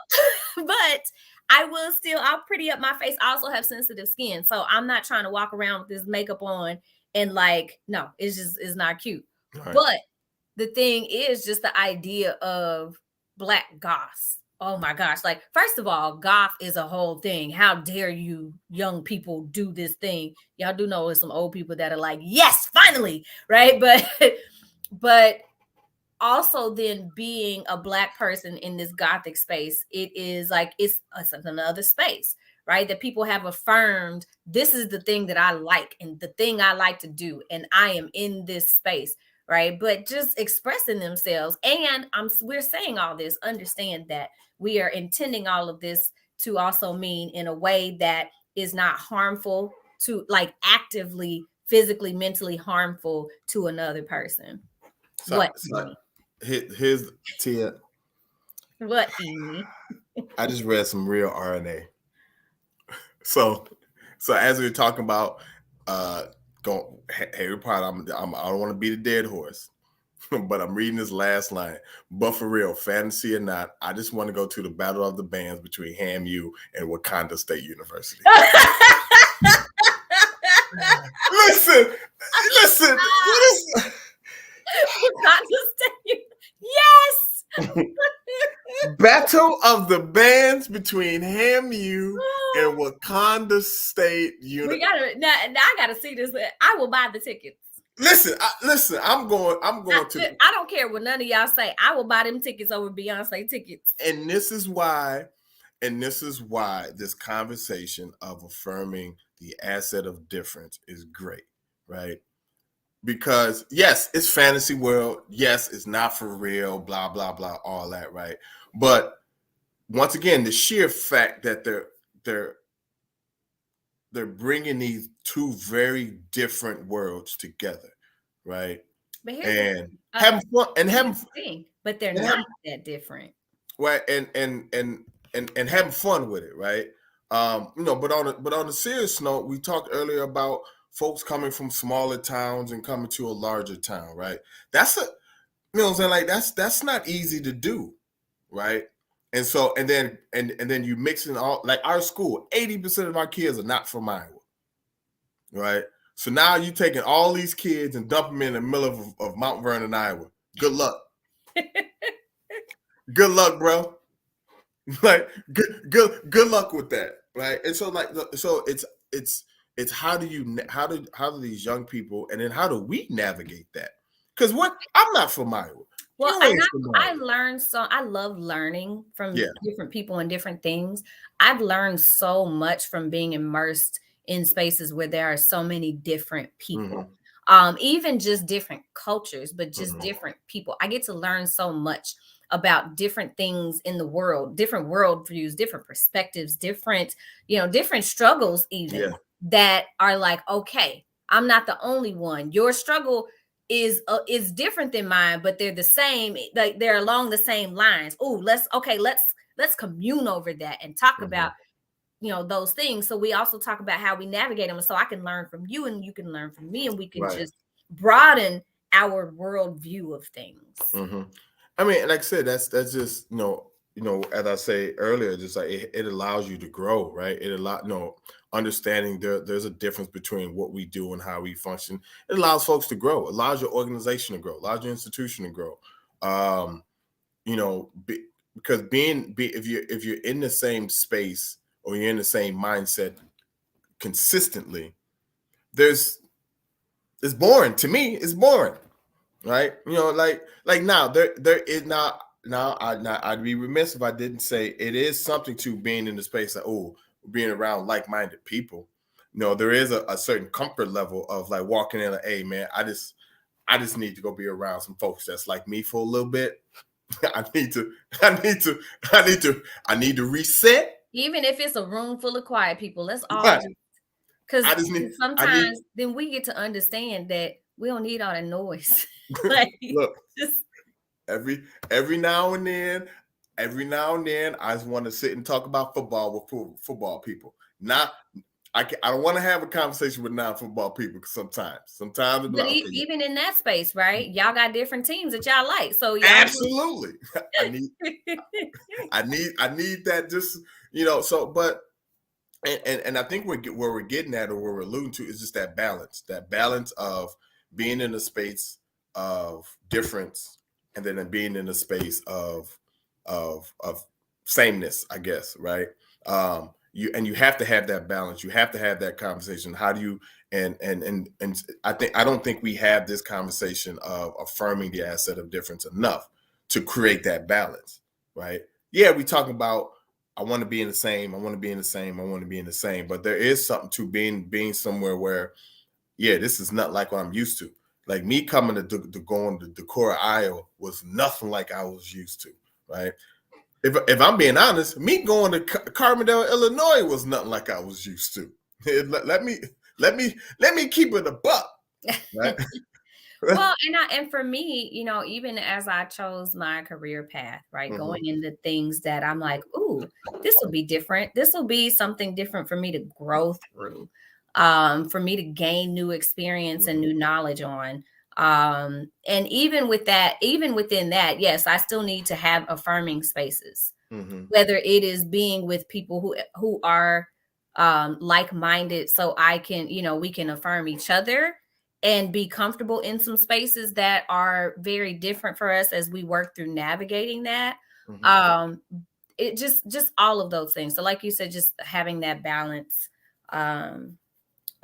but I'll pretty up my face. I also have sensitive skin. So I'm not trying to walk around with this makeup on and like, no, it's not cute. Right. But the thing is just the idea of Black goths. Oh my gosh. Like, first of all, goth is a whole thing. How dare you young people do this thing? Y'all do know there's some old people that are like, yes, finally. Right. But also then being a Black person in this Gothic space, it is like, it's another space, right? That people have affirmed, this is the thing that I like and the thing I like to do. And I am in this space. Right. But just expressing themselves. And we're saying all this, understand that we are intending all of this to also mean in a way that is not harmful to, like, actively, physically, mentally harmful to another person. Here's Tia. What, Amy? I just read some real RNA. So as we were talking about Harry Potter, I don't want to be the dead horse, but I'm reading this last line. But for real, fantasy or not, I just want to go to the battle of the bands between HAMU and Wakanda State University. Listen. What is Wakanda State? Yes. Battle of the bands between HAMU and Wakanda State University. I gotta see this. I will buy the tickets. Listen. I'm going to. I don't care what none of y'all say. I will buy them tickets over Beyonce tickets. And this is why And this is why this conversation of affirming the asset of difference is great, right? Because yes, it's fantasy world. Yes, it's not for real, blah, blah, blah, all that, right? But once again, the sheer fact that they're bringing these two very different worlds together, right? But here's And having fun and having thing, but they're not that different, right? And having fun with it, right? But on a serious note, we talked earlier about folks coming from smaller towns and coming to a larger town, right? That's a what I'm saying, like that's not easy to do, right? And so and then you mix in all, like our school, 80% of our kids are not from Iowa, right? So now you taking all these kids and dump them in the middle of Mount Vernon, Iowa. Good luck. Good luck, bro. Like good luck with that, right? And so it's how do these young people, and then how do we navigate that? Because I'm not from Iowa. Well, I learned I love learning from different people and different things. I've learned so much from being immersed in spaces where there are so many different people. Even just different cultures, but just different people. I get to learn so much about different things in the world, different worldviews, different perspectives, different struggles, even that are like, okay, I'm not the only one. Your struggle is different than mine, but they're the same. Like they're along the same lines. Oh, let's commune over that and talk about those things. So we also talk about how we navigate them. So I can learn from you and you can learn from me, and we can just broaden our worldview of things. I mean, like I said, that's just as I say earlier, just like it allows you to grow, right? It understanding there's a difference between what we do and how we function. It allows folks to grow. It allows your organization to grow. Allows your institution to grow. Because if you're in the same space or you're in the same mindset consistently, it's boring to me. It's boring, right? Like now there is not. Now I'd be remiss if I didn't say it is something to being in the space of being around like-minded people. There is a certain comfort level of like walking in like, hey man, I just need to go be around some folks that's like me for a little bit. I need to reset. Even if it's a room full of quiet people, let's all because sometimes then we get to understand that we don't need all that noise. Like, look, every now and then, I just want to sit and talk about football with football people. I don't want to have a conversation with non-football people sometimes. But even in that space, right? Y'all got different teams that y'all like. So absolutely, I need that. Just So, but and I think where we're getting at, or where we're alluding to, is just that balance of being in a space of difference, and then being in a space of sameness, I guess, right? You have to have that balance. You have to have that conversation. How do you and I don't think we have this conversation of affirming the asset of difference enough to create that balance, right? Yeah, we talk about I want to be in the same. I want to be in the same. I want to be in the same. But there is something to being somewhere where, this is not like what I'm used to. Like me coming to going to Decorah, Iowa was nothing like I was used to, right? If I'm being honest, me going to Carbondale, Illinois was nothing like I was used to. Let me keep it a buck, right? Well, and for me, even as I chose my career path, right, going into things that I'm like, ooh, this will be different. This will be something different for me to grow through, for me to gain new experience and new knowledge on. And even within that, yes, I still need to have affirming spaces, whether it is being with people who are like-minded, so I can, we can affirm each other and be comfortable in some spaces that are very different for us as we work through navigating that. It just all of those things. So like you said, just having that balance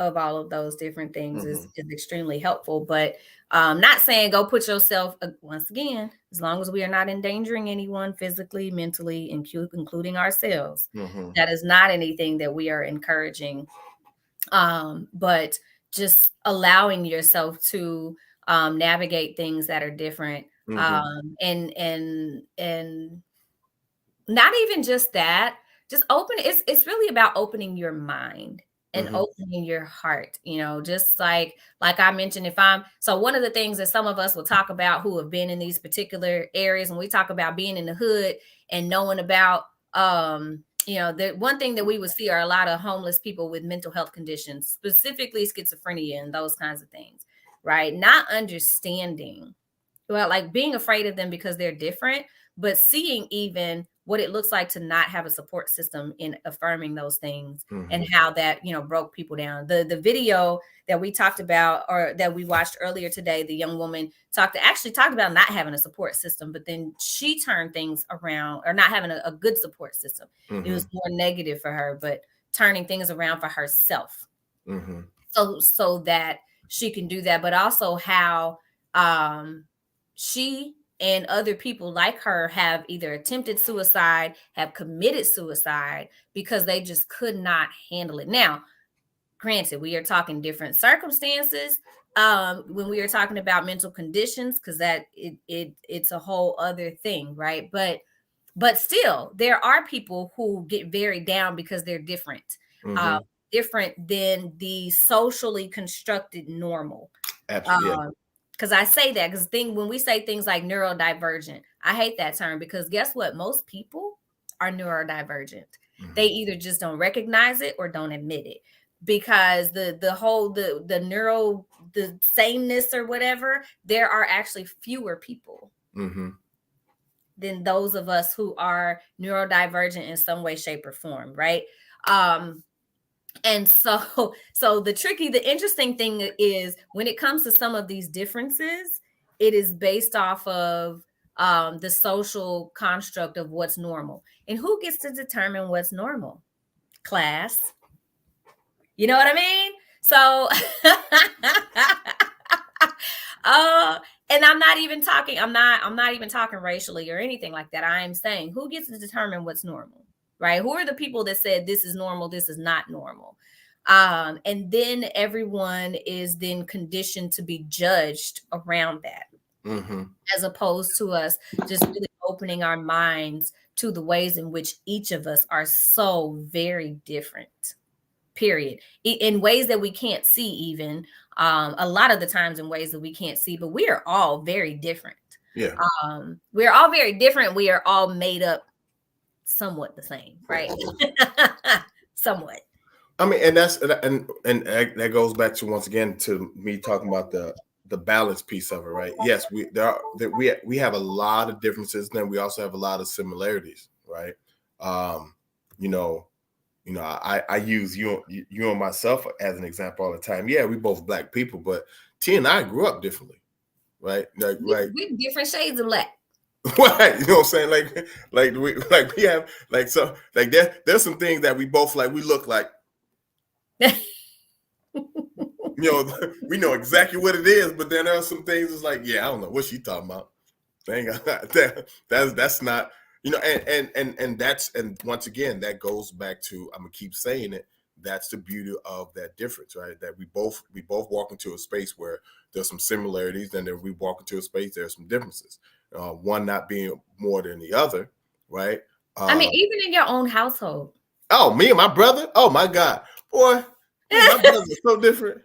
of all of those different things is extremely helpful. But not saying go put yourself, once again, as long as we are not endangering anyone physically, mentally, including ourselves, that is not anything that we are encouraging. But just allowing yourself to navigate things that are different, and not even just that, just it's really about opening your mind and opening your heart, just like I mentioned, so one of the things that some of us will talk about who have been in these particular areas, when we talk about being in the hood and knowing about, the one thing that we would see are a lot of homeless people with mental health conditions, specifically schizophrenia and those kinds of things, right? Not understanding, well, like being afraid of them because they're different, but seeing even what it looks like to not have a support system in affirming those things, and how that, broke people down. The video that we talked about, or that we watched earlier today, the young woman actually talked about not having a support system, but then she turned things around, or not having a good support system. It was more negative for her, but turning things around for herself. So that she can do that, but also how she and other people like her have either attempted suicide, have committed suicide because they just could not handle it. Now, granted, we are talking different circumstances when we are talking about mental conditions, because that it's a whole other thing, right? But still, there are people who get very down because they're different, different than the socially constructed normal. Absolutely. Because I say that because when we say things like neurodivergent, I hate that term, because guess what? Most people are neurodivergent. They either just don't recognize it or don't admit it, because the sameness or whatever, there are actually fewer people than those of us who are neurodivergent in some way, shape, or form, right? And so the interesting thing is, when it comes to some of these differences, it is based off of the social construct of what's normal. And who gets to determine what's normal? Class. You know what I mean? So, and I'm not even talking racially or anything like that. I am saying, who gets to determine what's normal? Right? Who are the people that said this is normal, this is not normal? And then everyone is then conditioned to be judged around that, as opposed to us just really opening our minds to the ways in which each of us are so very different, period, in ways that we can't see, even a lot of the times in ways that we can't see, but we are all very different. Yeah. We're all very different. We are all made up somewhat the same, right? Somewhat. I mean, and that goes back to, once again, to me talking about the balance piece of it, right? Yes, we have a lot of differences, then we also have a lot of similarities, right? I use you and myself as an example all the time. Yeah, we both Black people, but T and I grew up differently, right? Like we're different shades of Black. Right, you know what I'm saying? We have there's some things that we both like. We look like, we know exactly what it is, but then there are some things it's like, yeah, I don't know what she talking about. That's not, and once again, that goes back to, I'm gonna keep saying it, that's the beauty of that difference, right? That we both walk into a space where there's some similarities, and then we walk into a space there's some differences. One not being more than the other, right? I mean, even in your own household. Oh, me and my brother? Oh my God, boy, my brothers are so different,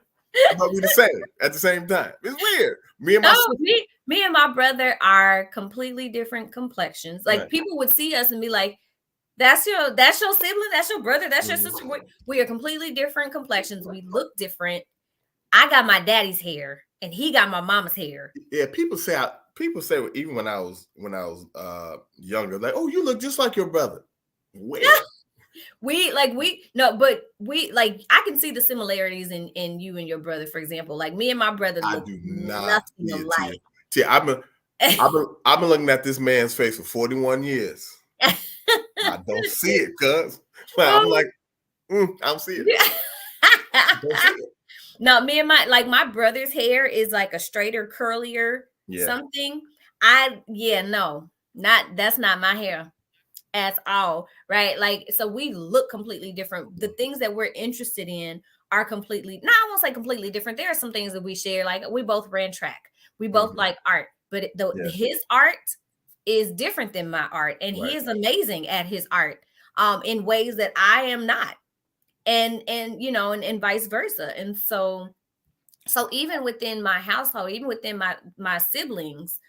but we the same at the same time. It's weird. Me and my brother are completely different complexions. Like, right. People would see us and be like, that's your sibling, that's your brother, that's your sister. We are completely different complexions. We look different. I got my daddy's hair and he got my mama's hair. Yeah, people say even when I was younger, like, oh, you look just like your brother. Where? I can see the similarities in you and your brother, for example. Like, me and my brother look nothing alike. I've been looking at this man's face for 41 years. I don't see it, cuz. I'm like, I don't see it. No, me and my brother's hair is like a straighter, curlier something. That's not my hair at all, right? Like, so we look completely different. The things that we're interested in are completely, no, I won't say completely different. There are some things that we share. Like, we both ran track. We both like art, but his art is different than my art, and he is amazing at his art in ways that I am not. And and vice versa. And so even within my household, even within my siblings,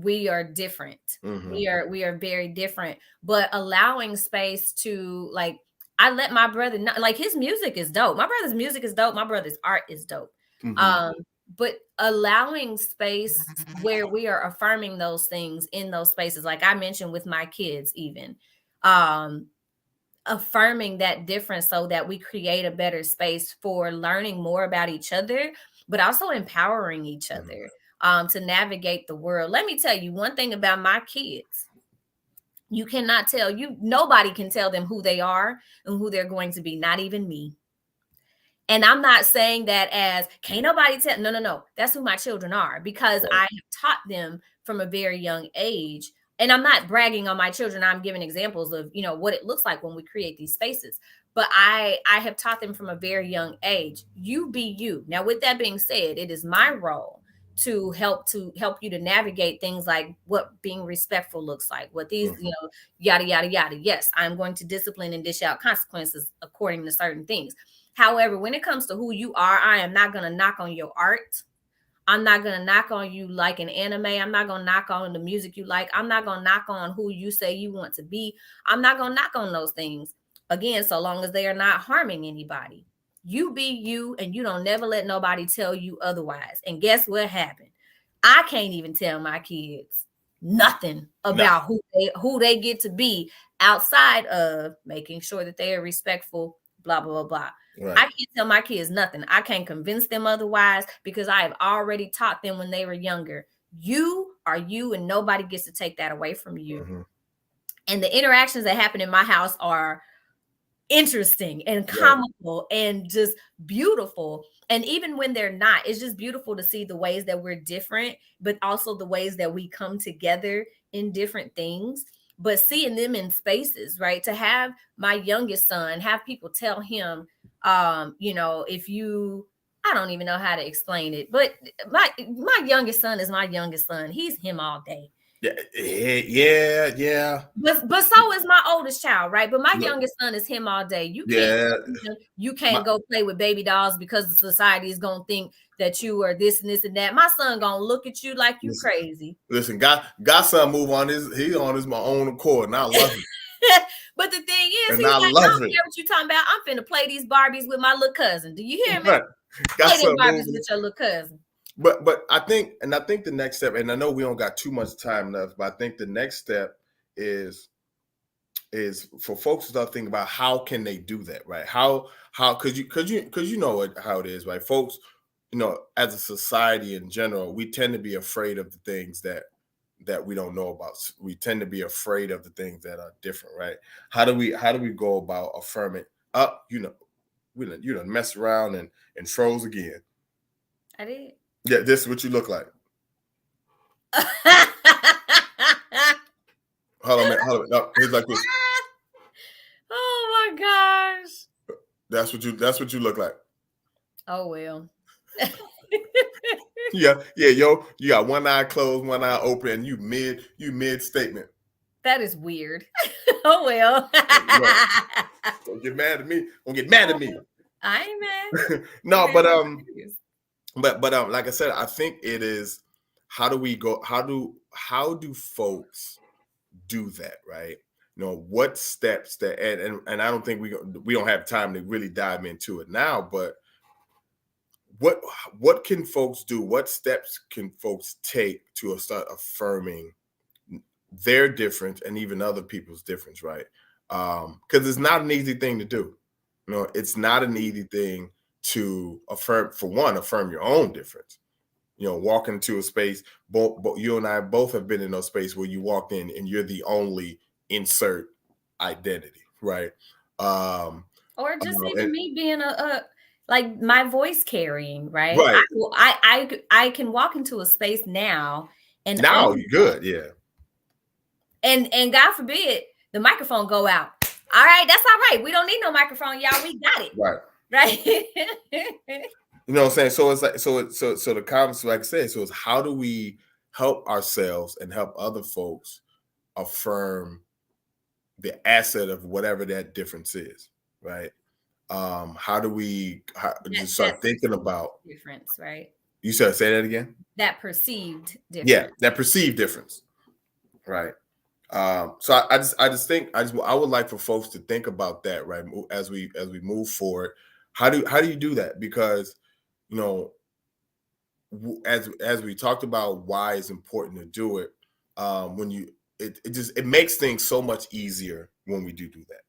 we are different. We are very different, but allowing space to, like, I let my brother know, like, his music is dope. My brother's music is dope. My brother's art is dope. But allowing space where we are affirming those things in those spaces, like I mentioned with my kids, even affirming that difference so that we create a better space for learning more about each other, but also empowering each other to navigate the world. Let me tell you one thing about my kids. Nobody can tell them who they are and who they're going to be, not even me. And I'm not saying that as, can't nobody tell. No. That's who my children are, because I have taught them from a very young age. And I'm not bragging on my children. I'm giving examples of, what it looks like when we create these spaces. But I have taught them from a very young age. You be you. Now, with that being said, it is my role to help you to navigate things like what being respectful looks like, what these, yada, yada, yada. Yes, I'm going to discipline and dish out consequences according to certain things. However, when it comes to who you are, I am not going to knock on your art. I'm not going to knock on you like an anime. I'm not going to knock on the music you like. I'm not going to knock on who you say you want to be. I'm not going to knock on those things. Again, so long as they are not harming anybody. You be you, and you don't never let nobody tell you otherwise. And guess what happened? I can't even tell my kids nothing about who they get to be outside of making sure that they are respectful, blah, blah, blah, blah. Right. I can't tell my kids nothing. I can't convince them otherwise, because I have already taught them when they were younger. You are you, and nobody gets to take that away from you. And the interactions that happen in my house are interesting and comical and just beautiful. And even when they're not, it's just beautiful to see the ways that we're different, but also the ways that we come together in different things. But seeing them in spaces, right? To have my youngest son, have people tell him, if you, I don't even know how to explain it, but my youngest son is my youngest son. He's him all day. Yeah. But so is my oldest child, right? But my youngest son is him all day. You can't go play with baby dolls because the society is gonna think that you are this and this and that. My son gonna look at you like you crazy. Listen, godson move on he's on his my own accord, and I love it. But the thing is, he's like, I don't care what you talking about. I'm finna play these Barbies with my little cousin. Do you hear me? Play these Barbies with your little cousin. But I think the next step, and I know we don't got too much time left, but I think the next step is for folks to start thinking about how can they do that, right? How because you know how it is, right? Folks, as a society in general, we tend to be afraid of the things that we don't know about. We tend to be afraid of the things that are different, right? How do we go about affirming? We mess around and froze again. I did. Yeah, this is what you look like. Hold on, man. No, he's like this. Oh my gosh. That's what you look like. Oh well. Yeah, yo, you got one eye closed, one eye open, and you mid statement. That is weird. Oh well. Don't get mad at me. Don't get mad at me. I ain't mad. No, but like I said, I think it is how do folks do that, right? What steps that and I don't think we don't have time to really dive into it now, but what can folks do? What steps can folks take to start affirming their difference and even other people's difference, right? Because it's not an easy thing to do. It's not an easy thing to affirm your own difference. Walk into a space, both you and I both have been in those spaces where you walked in and you're the only insert identity, right? Or just even me being like my voice carrying, right? Right. I can walk into a space now and Now own you're good. Yeah. and God forbid the microphone go out. All right, that's all right. We don't need no microphone, y'all. We got it. Right. Right. You know what I'm saying? So it's like so the comments, like I said, so it's how do we help ourselves and help other folks affirm the asset of whatever that difference is, right? How do we just start thinking about difference, right? You said say that again? That perceived difference. Yeah, that perceived difference, right? So I just think I would like for folks to think about that, right? As we move forward, how do you do that? Because you know, as we talked about why it's important to do it, when you it makes things so much easier when we do that.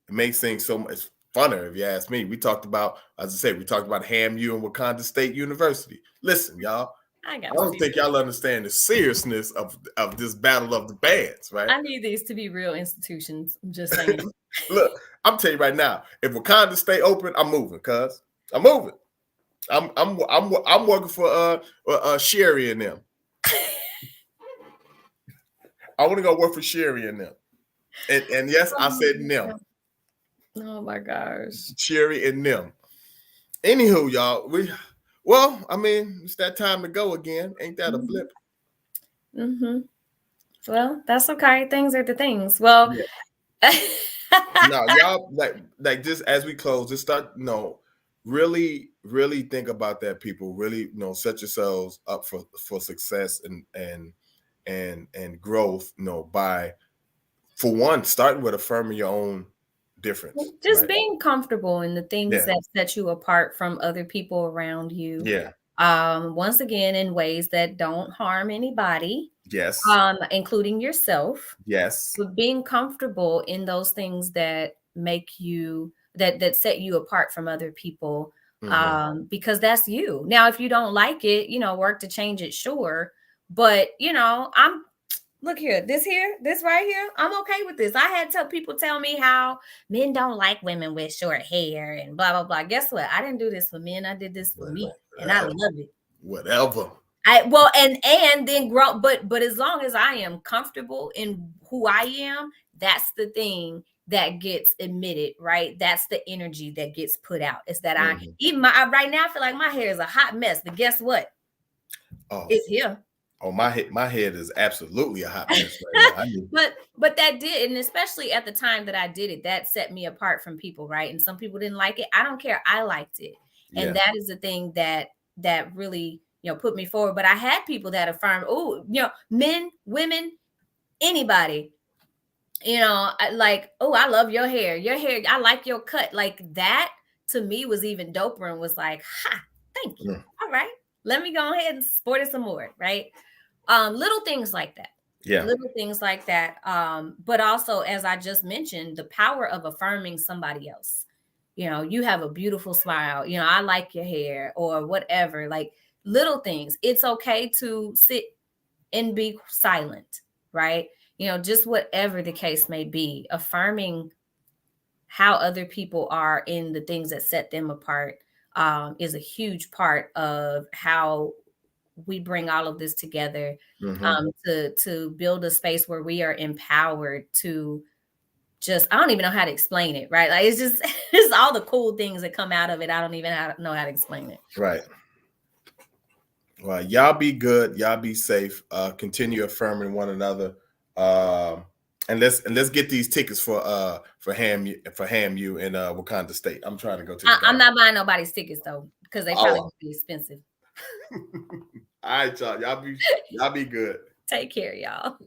It makes things so much funner, if you ask me. We talked about, as I said, we talked about HAMU and Wakanda State University. Listen, y'all, I don't think y'all understand the seriousness of this battle of the bands, right? I need these to be real institutions. I'm just saying. Look, I'm telling you right now, if Wakanda State open, I'm moving, cuz I'm moving. I'm working for Sherry and them. I want to go work for Sherry and them. And yes, I said them. Oh my gosh. Sherry and them. Anywho, y'all, I mean, it's that time to go again. Ain't that a blip? Mm-hmm. Well, that's okay. Things are the things. Well, yeah. No, y'all like just as we close, just start, really, really think about that, people. Really, set yourselves up for success and growth, by, for one, starting with affirming your own difference. Just right? Being comfortable in the things that set you apart from other people around you. Yeah. Once again, in ways that don't harm anybody. Yes. Including yourself. Yes. But being comfortable in those things that make you that set you apart from other people. Because that's you. Now, if you don't like it, work to change it, sure. But look here, this right here, I'm okay with this. I had people tell me how men don't like women with short hair and blah, blah, blah. Guess what? I didn't do this for men. I did this for me. And I love it. Whatever. And then grow, but as long as I am comfortable in who I am, that's the thing that gets emitted, right? That's the energy that gets put out. It's that I right now I feel like my hair is a hot mess, but guess what? Oh, it's here. Oh, my head is absolutely a hot mess right now. But that did, and especially at the time that I did it, that set me apart from people, right? And some people didn't like it. I don't care. I liked it. Yeah. And that is the thing that really, put me forward. But I had people that affirmed, men, women, anybody, like, I love your hair. I like your cut. Like that to me was even doper and was like, thank you. All right. Let me go ahead and sport it some more, right? Little things like that. Yeah. Little things like that. But also, as I just mentioned, the power of affirming somebody else. You have a beautiful smile. I like your hair or whatever. Like little things. It's okay to sit and be silent, right? Just whatever the case may be. Affirming how other people are in the things that set them apart is a huge part of how we bring all of this together to build a space where we are empowered to just, I don't even know how to explain it, right? Like it's all the cool things that come out of it. I don't even know how to explain it. Right. Well, y'all be good. Y'all be safe. Continue affirming one another. And let's get these tickets for HAMU in Wakanda State. I'm trying to go to. I'm not buying nobody's tickets though, because they probably be expensive. All right, y'all. Y'all be good. Take care, y'all.